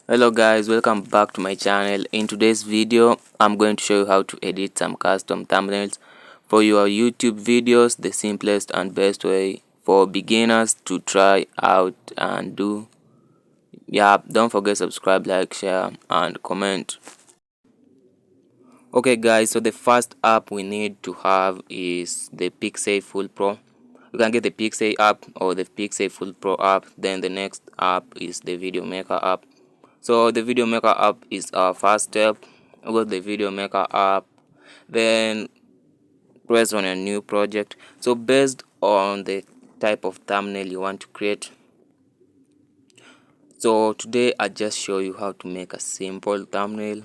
Hello guys, welcome back to my channel. In today's video I'm going to show you how to edit some custom thumbnails for your YouTube videos, the simplest and best way for beginners to try out and do. Yeah, don't forget subscribe, like, share and comment. Okay guys, so the first app we need to have is the Pixel Full Pro. You can get the Pixel app or the Pixel Full Pro app. Then the next app is the Video Maker app. So the Video Maker app is our first step. Go to the Video Maker app, then press on a new project. So based on the type of thumbnail you want to create. So today I just show you how to make a simple thumbnail.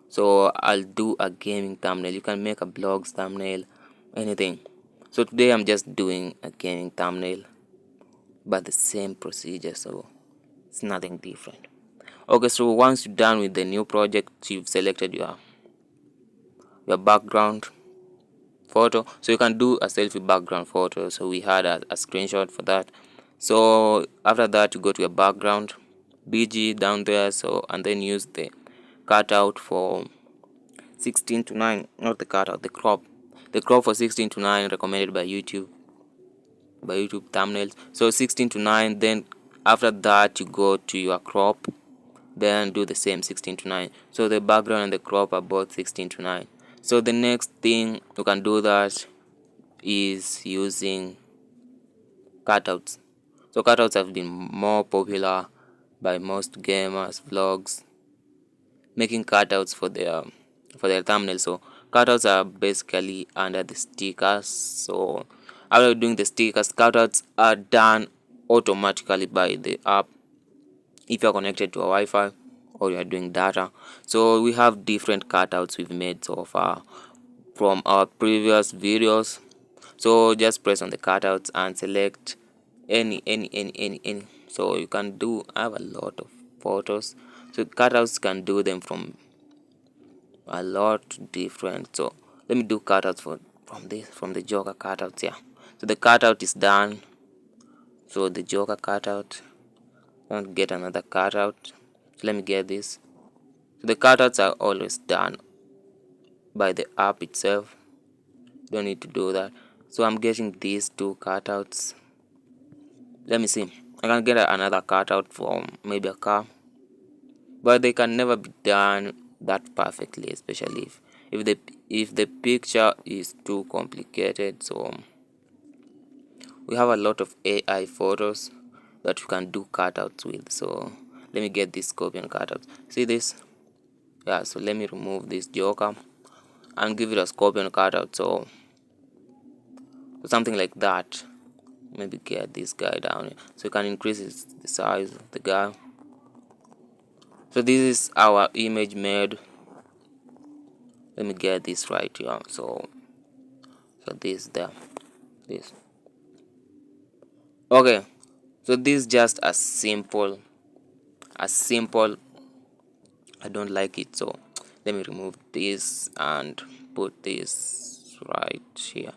So I'll do a gaming thumbnail. You can make a blog's thumbnail, anything. So today I'm just doing a gaming thumbnail, but the same procedure, so it's nothing different. Okay, so once you're done with the new project, you've selected your background photo. So you can do a selfie background photo. So we had a screenshot for that. So after that, you go to your background, BG down there. So and then use the cutout for 16 to 9, not the cutout, the crop for 16 to 9 recommended by YouTube thumbnails. So 16 to 9. Then after that, you go to your crop, then do the same 16 to 9. So the background and the crop are both 16 to 9. So the next thing you can do that is using cutouts. So cutouts have been more popular by most gamers, vlogs, making cutouts for their thumbnail. So cutouts are basically under the stickers. So after doing the stickers, cutouts are done automatically by the app if you're connected to a Wi-Fi or you're doing data. So we have different cutouts we've made so far from our previous videos. So just press on the cutouts and select any. So you can do, I have a lot of photos, so cutouts can do them from a lot different. So let me do cutouts from the Joker cutouts. Yeah, so the cutout is done. So the Joker cutout, I want to get another cutout, so let me get this. So the cutouts are always done by the app itself, don't need to do that. So I'm getting these two cutouts. Let me see, I can get another cutout from maybe a car, but they can never be done that perfectly, especially if the picture is too complicated. So we have a lot of AI photos that you can do cutouts with. So let me get this scorpion cutout. See this? Yeah, so let me remove this Joker and give it a scorpion cutout. So something like that. Maybe get this guy down here so you can increase the size of the guy. So this is our image made. Let me get this right here. So this there, this. Okay, so this is just a simple. I don't like it, so let me remove this and put this right here.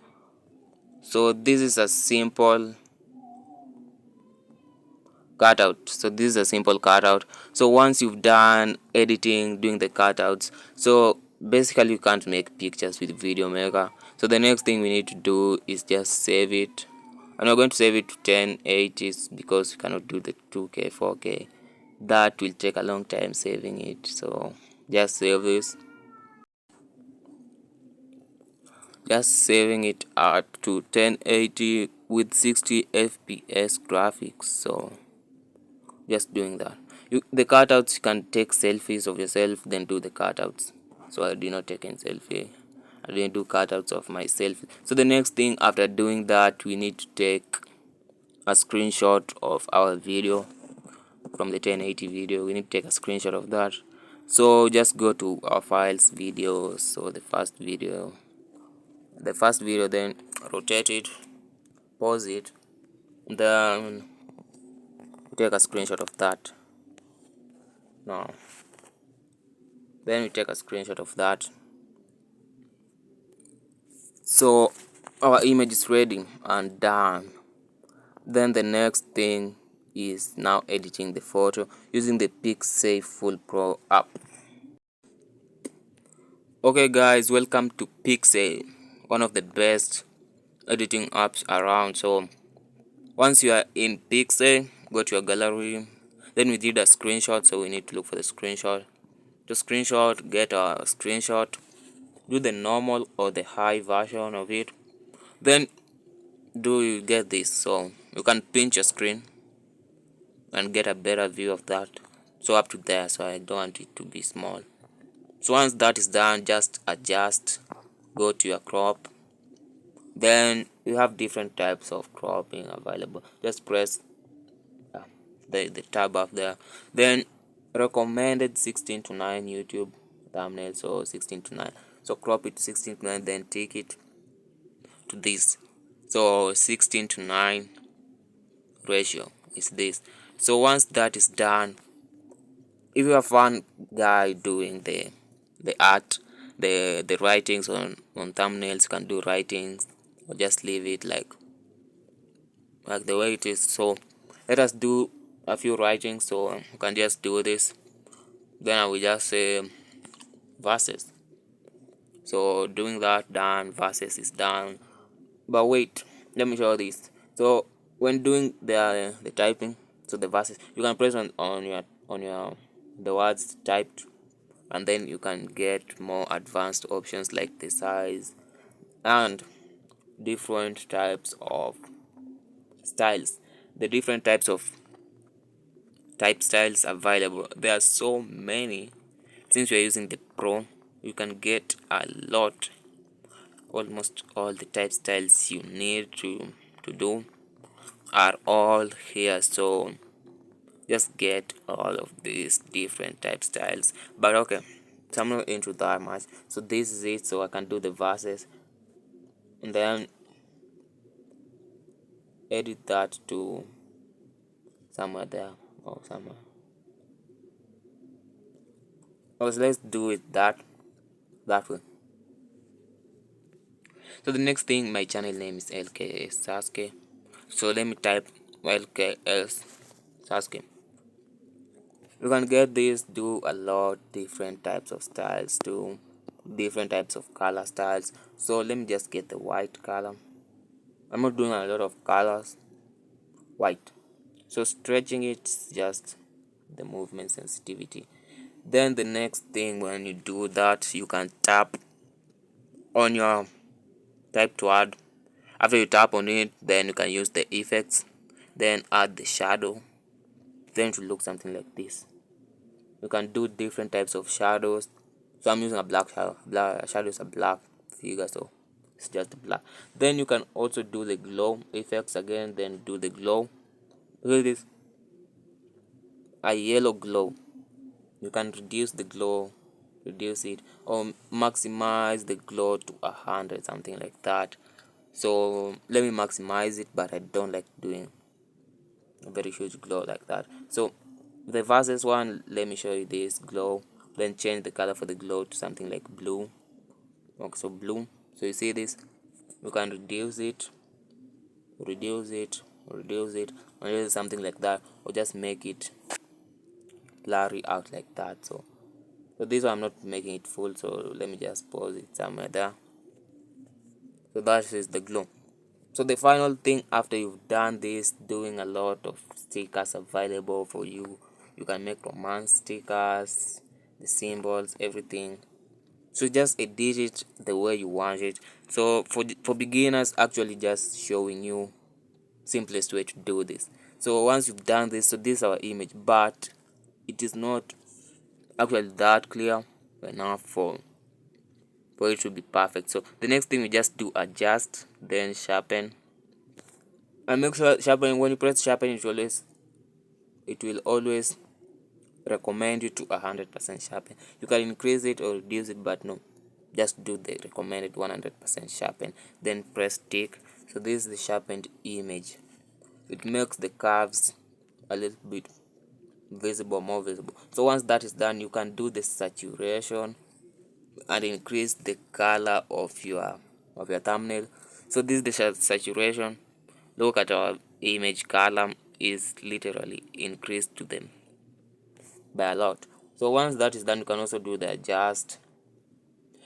So this is a simple cutout. So this is a simple cutout. So once you've done editing, doing the cutouts, so basically you can't make pictures with Video Maker. So the next thing we need to do is just save it, and we're going to save it to 1080s because we cannot do the 2K 4K. That will take a long time saving it. So just save this, just saving it at to 1080 with 60 fps graphics. So just doing that. The cutouts, you can take selfies of yourself, then do the cutouts. So I did not take any selfie, I didn't do cutouts of myself. So the next thing after doing that, we need to take a screenshot of our video from the 1080 video. We need to take a screenshot of that. So just go to our files, videos. So the first video, then rotate it, pause it, then take a screenshot of that. Now then we take a screenshot of that. So our image is ready and done. Then the next thing is now editing the photo using the Pixel Full Pro app. Okay guys, welcome to Pixel, one of the best editing apps around. So once you are in Pixel, go to your gallery. Then we did a screenshot, so we need to look for the screenshot. To screenshot, get a screenshot, do the normal or the high version of it. Then do you get this? So you can pinch your screen and get a better view of that. So up to there, so I don't want it to be small. So once that is done, just adjust, go to your crop. Then you have different types of cropping available. Just press the tab up there. Then recommended 16:9 YouTube thumbnail, so 16:9. So crop it 16:9, then take it to this. So 16:9 ratio is this. So once that is done, if you are fun guy doing the art, the writings on thumbnails, you can do writings or just leave it like the way it is. So let us do a few writings. So you can just do this. Then I will just say verses. So doing that done, verses is done. But wait, let me show you this. So when doing the typing, so the verses, you can press on your the words typed, and then you can get more advanced options like the size and different types of styles. The different types of type styles available, there are so many. Since you're using the Pro, you can get a lot, almost all the type styles you need to do are all here. So just get all of these different type styles. But okay, so I'm not into that much. So this is it. So I can do the verses and then edit that to somewhere there or somewhere. Okay, so let's do it that way. So the next thing, my channel name is LKS Sasuke. So let me type LKS Sasuke. You can get this, do a lot different types of styles, do different types of color styles. So let me just get the white color. I'm not doing a lot of colors. White. So stretching it's just the movement sensitivity. Then the next thing, when you do that, you can tap on your typed word. After you tap on it, then you can use the effects, then add the shadow. Then it will look something like this. You can do different types of shadows. So I'm using a black shadow. Shadow is a black figure, so it's just black. Then you can also do the glow effects again. Then do the glow. Look at this, a yellow glow. You can reduce the glow, reduce it, or maximize the glow to 100, something like that. So let me maximize it, but I don't like doing a very huge glow like that. So the versus one, let me show you this glow. Then change the color for the glow to something like blue. Okay, so blue. So you see this, you can reduce it, reduce it, reduce it, or use something like that, or just make it blurry out like that. So this one I'm not making it full, so let me just pause it somewhere there. So that is the glow. So the final thing, after you've done this, doing a lot of stickers available for you. You can make romance stickers, the symbols, everything. So just edit it the way you want it. So for beginners, actually just showing you simplest way to do this. So once you've done this, so this is our image, but it is not actually that clear enough for it to be perfect. So the next thing, we just do adjust, then sharpen, and make sure sharpen, when you press sharpen, it will always recommend you to 100% sharpen. You can increase it or reduce it, but no, just do the recommended 100% sharpen, then press tick. So this is the sharpened image. It makes the curves a little bit visible, more visible. So once that is done, you can do the saturation and increase the color of your thumbnail. So this is the saturation. Look at our image color, is literally increased to them by a lot. So once that is done, you can also do the adjust.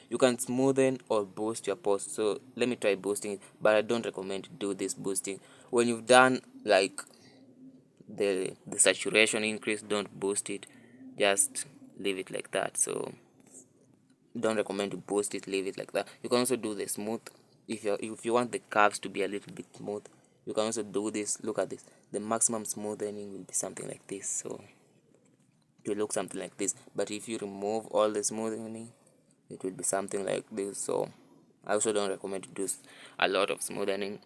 You can smoothen or boost your post. So let me try boosting it, but I don't recommend to do this boosting. When you've done like the saturation increase, don't boost it, just leave it like that. So don't recommend to boost it, leave it like that. You can also do the smooth. If you want the curves to be a little bit smooth, you can also do this. Look at this, the maximum smoothing will be something like this. So it will look something like this, but if you remove all the smoothing, it will be something like this. So I also don't recommend to do a lot of smoothing.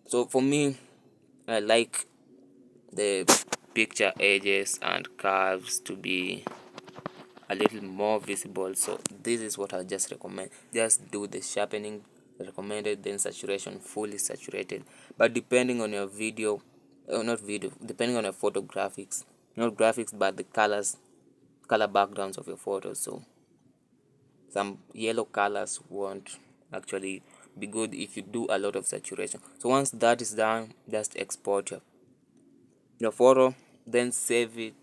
So for me, I like the picture edges and curves to be a little more visible. So this is what I just recommend. Just do the sharpening recommended, then saturation fully saturated. But depending on your video, not video, depending on your photographics, not graphics, but the color backgrounds of your photos. So some yellow colors won't actually be good if you do a lot of saturation. So once that is done, just export your photo, then save it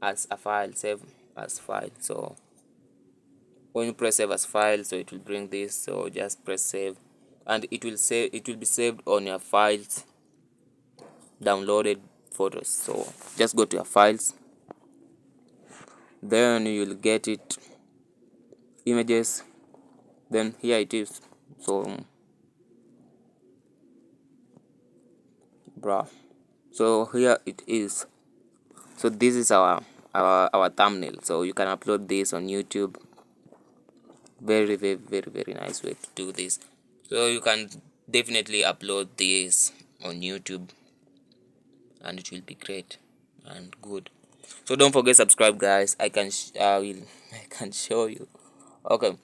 as a file. Save as file. So when you press save as file, so it will bring this. So just press save, and it will be saved on your files, downloaded photos. So just go to your files, then you will get it, images, then here it is. So bruh, so here it is. So this is our thumbnail. So you can upload this on YouTube. Very very very very nice way to do this. So you can definitely upload this on YouTube, and it will be great and good. So don't forget subscribe, guys. I will I can show you. Okay,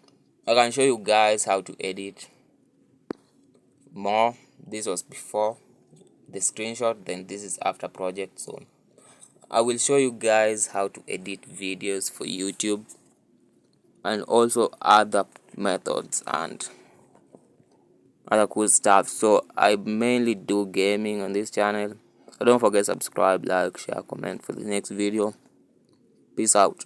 I can show you guys how to edit more. This was before the screenshot, then this is after project. So I will show you guys how to edit videos for YouTube and also other methods and other cool stuff. So I mainly do gaming on this channel. So don't forget subscribe, like, share, comment for the next video. Peace out.